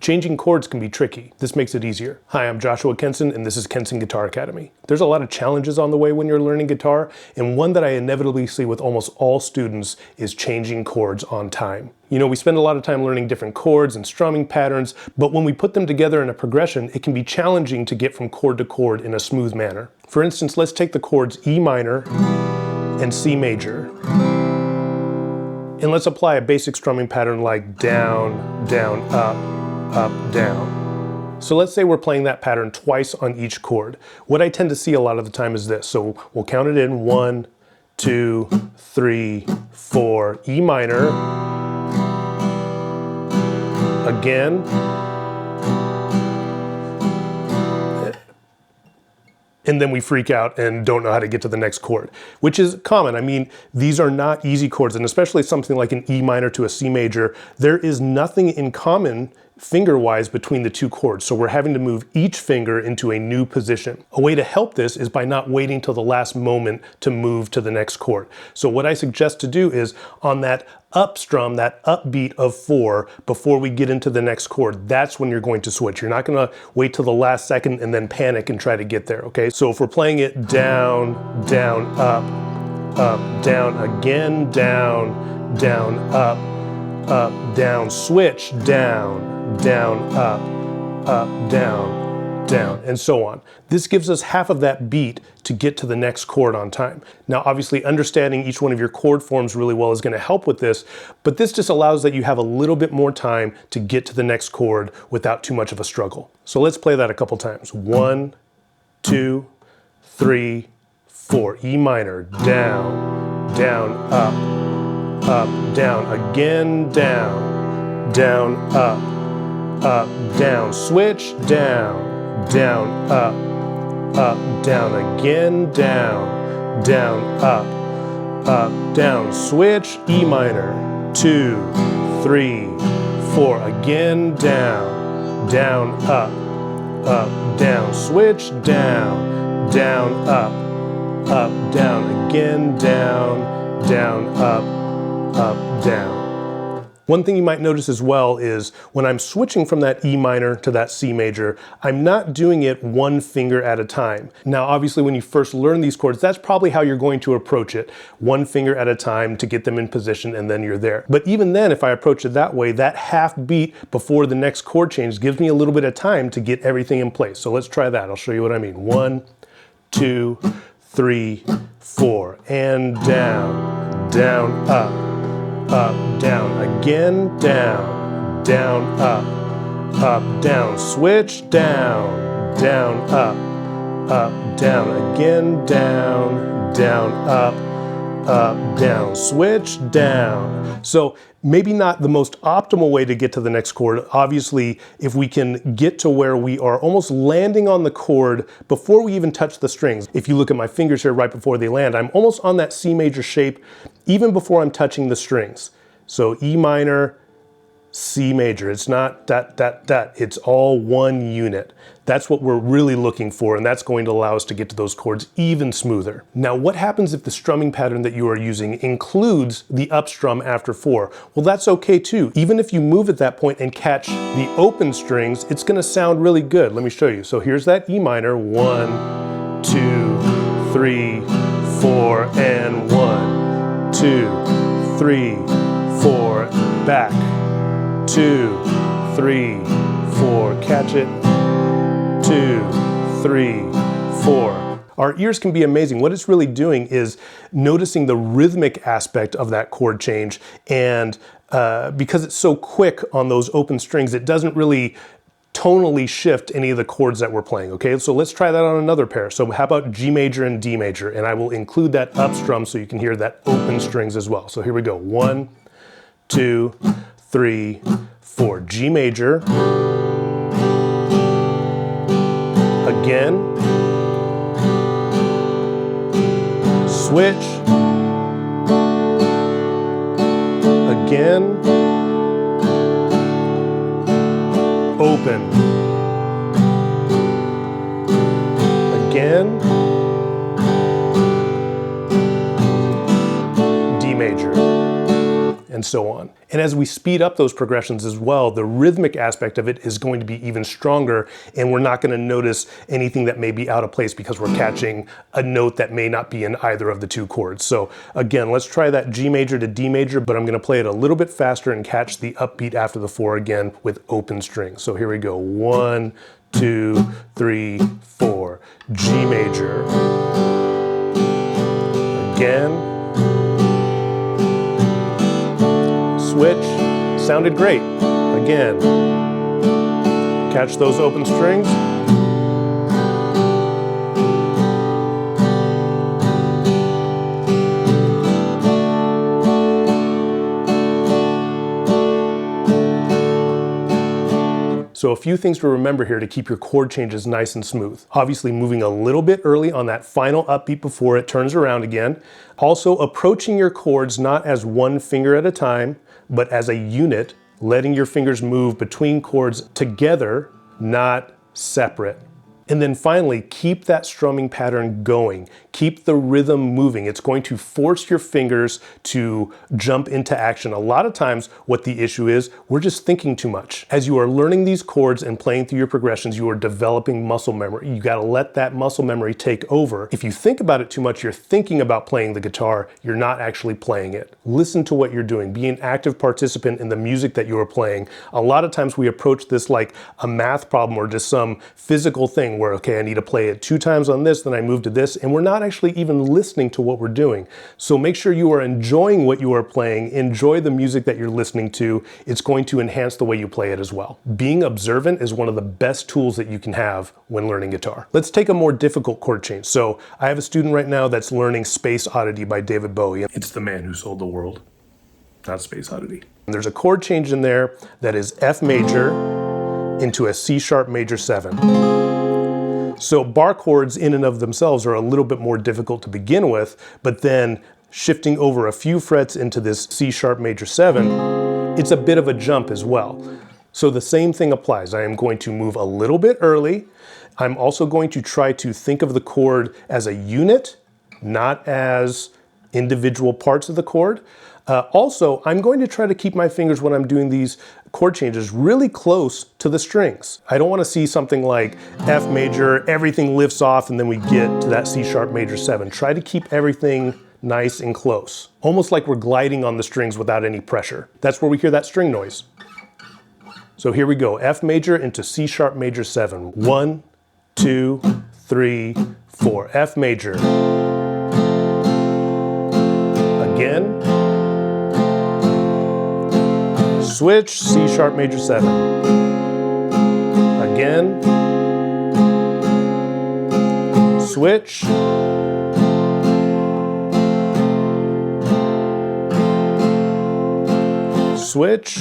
Changing chords can be tricky. This makes it easier. Hi, I'm Joshua Kenson, and this is Kenson Guitar Academy. There's a lot of challenges on the way when you're learning guitar, and one that I inevitably see with almost all students is changing chords on time. You know, we spend a lot of time learning different chords and strumming patterns, but when we put them together in a progression, it can be challenging to get from chord to chord in a smooth manner. For instance, let's take the chords E minor and C major. And let's apply a basic strumming pattern like down, down, up, down. So let's say we're playing that pattern twice on each chord. What I tend to see a lot of the time is this. So we'll count it in 1, 2, 3, 4, E minor, again, and then we freak out and don't know how to get to the next chord, which is common. I mean, these are not easy chords, and especially something like an E minor to a C major, there is nothing in common finger-wise between the two chords, so we're having to move each finger into a new position. A way to help this is by not waiting till the last moment to move to the next chord. So what I suggest to do is on that up strum, that upbeat of 4, before we get into the next chord, that's when you're going to switch. You're not gonna wait till the last second and then panic and try to get there, okay? So if we're playing it down, down, up, down, again, down, down, up, down, switch, down, down, up, down, down, and so on. This gives us half of that beat to get to the next chord on time. Now, obviously, understanding each one of your chord forms really well is going to help with this, but this just allows that you have a little bit more time to get to the next chord without too much of a struggle. So let's play that a couple times. 1, 2, 3, 4. E minor, down, down, up, down, again, down, down, up, down, switch, down, down, up, down, again, down, down, up, down, switch, E minor, 2, 3, 4, again, down, down, up, down, switch, down, down, up, down, again, down, down, up, down. One thing you might notice as well is when I'm switching from that E minor to that C major, I'm not doing it one finger at a time. Now, obviously, when you first learn these chords, that's probably how you're going to approach it. One finger at a time to get them in position, and then you're there. But even then, if I approach it that way, that half beat before the next chord change gives me a little bit of time to get everything in place. So let's try that. I'll show you what I mean. 1, 2, 3, 4, and down, down, up, down, again, down, down, up, down, switch, down, down, up, down, again, down, down, up, down, switch, down. So maybe not the most optimal way to get to the next chord. Obviously, if we can get to where we are almost landing on the chord before we even touch the strings. If you look at my fingers here right before they land, I'm almost on that C major shape even before I'm touching the strings. So E minor, C major. It's not that. It's all one unit. That's what we're really looking for, and that's going to allow us to get to those chords even smoother. Now, what happens if the strumming pattern that you are using includes the up strum after 4? Well, that's okay too. Even if you move at that point and catch the open strings, it's gonna sound really good. Let me show you. So here's that E minor, 1, 2, 3, 4, and 1, 2, 3, 4, back, 2, 3, 4, catch it, 2, 3, 4. Our ears can be amazing. What it's really doing is noticing the rhythmic aspect of that chord change, and because it's so quick on those open strings, it doesn't really tonally shift any of the chords that we're playing, okay? So let's try that on another pair. So how about G major and D major? And I will include that up strum so you can hear that open strings as well. So here we go. 1, 2, 3, 4. G major. Again. Switch. Again. Open. Again. D major. and so on. And as we speed up those progressions as well, the rhythmic aspect of it is going to be even stronger, and we're not going to notice anything that may be out of place because we're catching a note that may not be in either of the two chords. So again, let's try that G major to D major, but I'm going to play it a little bit faster and catch the upbeat after the 4 again with open strings. So here we go. 1, 2, 3, 4. G major. Again. Switch. Sounded great. Again. Catch those open strings. So a few things to remember here to keep your chord changes nice and smooth. Obviously moving a little bit early on that final upbeat before it turns around again. Also approaching your chords not as one finger at a time, but as a unit, letting your fingers move between chords together, not separate. And then finally, keep that strumming pattern going. Keep the rhythm moving. It's going to force your fingers to jump into action. A lot of times what the issue is, we're just thinking too much. As you are learning these chords and playing through your progressions, you are developing muscle memory. You gotta let that muscle memory take over. If you think about it too much, you're thinking about playing the guitar, you're not actually playing it. Listen to what you're doing. Be an active participant in the music that you are playing. A lot of times we approach this like a math problem or just some physical thing where, okay, I need to play it 2 times on this, then I move to this, and we're not actually even listening to what we're doing. So make sure you are enjoying what you are playing, enjoy the music that you're listening to. It's going to enhance the way you play it as well. Being observant is one of the best tools that you can have when learning guitar. Let's take a more difficult chord change. So I have a student right now that's learning Space Oddity by David Bowie. It's the man who sold the world, not Space Oddity. And there's a chord change in there that is F major into a C sharp major 7. So bar chords in and of themselves are a little bit more difficult to begin with, but then shifting over a few frets into this C sharp major 7, it's a bit of a jump as well. So the same thing applies. I am going to move a little bit early. I'm also going to try to think of the chord as a unit, not as individual parts of the chord. Also, I'm going to try to keep my fingers when I'm doing these chord changes really close to the strings. I don't want to see something like F major, everything lifts off, and then we get to that C sharp major 7. Try to keep everything nice and close. Almost like we're gliding on the strings without any pressure. That's where we hear that string noise. So here we go, F major into C sharp major 7. 1, 2, 3, 4. F major. Again. Switch, C sharp major 7. Again. Switch. Switch.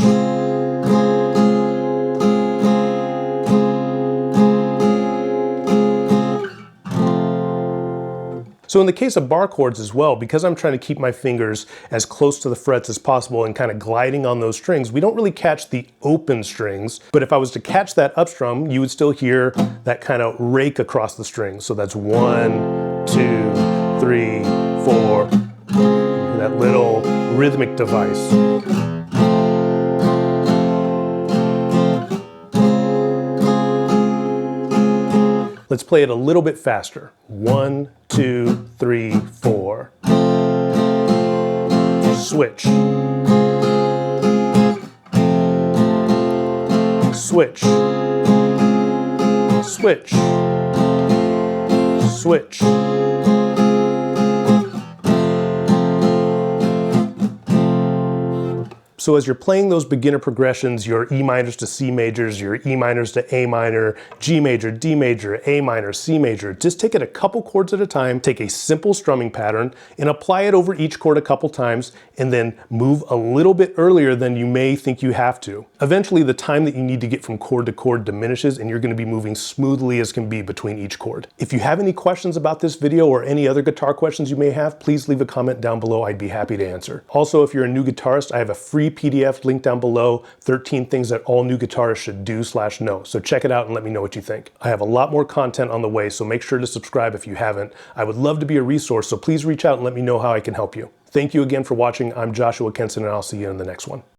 So in the case of bar chords as well, because I'm trying to keep my fingers as close to the frets as possible and kind of gliding on those strings, we don't really catch the open strings. But if I was to catch that up strum, you would still hear that kind of rake across the strings. So that's 1, 2, 3, 4. That little rhythmic device. Let's play it a little bit faster. 1, 2, 3, 4. Switch. Switch. Switch. Switch. So as you're playing those beginner progressions, your E minors to C majors, your E minors to A minor, G major, D major, A minor, C major, just take it a couple chords at a time, take a simple strumming pattern and apply it over each chord a couple times, and then move a little bit earlier than you may think you have to. Eventually, the time that you need to get from chord to chord diminishes and you're going to be moving smoothly as can be between each chord. If you have any questions about this video or any other guitar questions you may have, please leave a comment down below. I'd be happy to answer. Also, if you're a new guitarist, I have a free PDF link down below, 13 things that all new guitarists should do/know. So check it out and let me know what you think. I have a lot more content on the way, so make sure to subscribe if you haven't. I would love to be a resource, so please reach out and let me know how I can help you. Thank you again for watching. I'm Joshua Kenson, and I'll see you in the next one.